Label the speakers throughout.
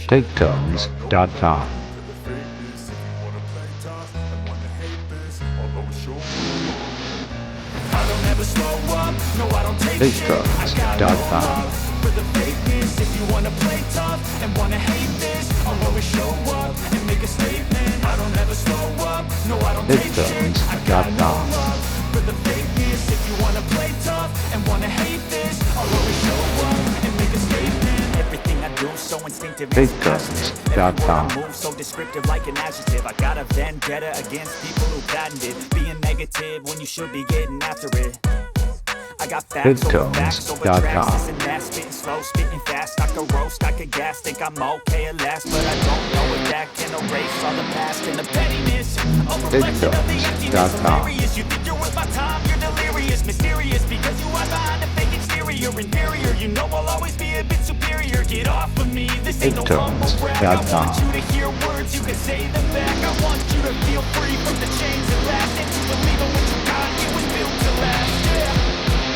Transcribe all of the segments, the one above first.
Speaker 1: TakeTones.com. TakeTones.com.
Speaker 2: For the fakeness, if you wanna play tough and wanna hate this, I'll always show up and make a statement. I don't ever slow up, no I don't take shit. I got no love for the fakeness, if you wanna play tough and wanna hate this, I'll always show up and make a statement. Everything I do so instinctive,
Speaker 1: TakeTones.com.
Speaker 2: I move so descriptive like an adjective. I got a vendetta against people who patented being negative when you should be getting after it. I got facts over tracks, this and that, spitting slow, spitting fast. I could roast, I could gas, think I'm okay at last, but I don't know if that can erase all the past and the pettiness. A reflection of the emptiness, hilarious. You think you're worth my time, you're delirious, mysterious, because you are behind a fake exterior, inferior. You know I'll always be a bit superior. Get off of me, this ain't no humble brag. I want you to hear words, you can say them back. I want you to feel free from the chains that last, and to believe in what you got, it was built to last. Yeah.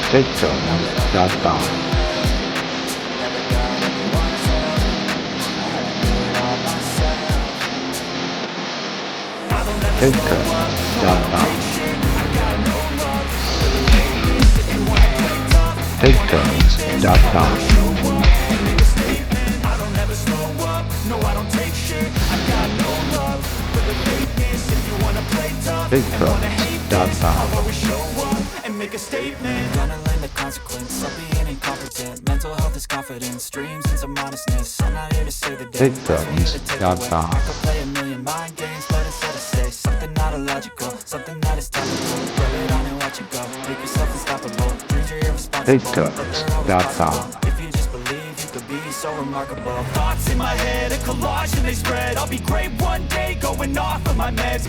Speaker 1: TakeTones.com. TakeTones.com. TakeTones.com.
Speaker 2: I don't ever slow up, no I don't take shit. I got no love for the fakeness. If you wanna play tough and wanna hate this, I'll always show up and make a statement. Gonna learn the consequence of being incompetent. Mental health is confidence, dreams and some honestness. I'm not here to say the day,
Speaker 1: TakeTones.com.
Speaker 2: I could play a million mind games, but instead I say something not illogical, something that is topical. Rub it on and watch it go, make yourself unstoppable. Dreams are irresponsible,
Speaker 1: TakeTones.com.
Speaker 2: if you just believe you could be so remarkable. Thoughts in my head, a collage and they spread. I'll be great one day, going off of my meds.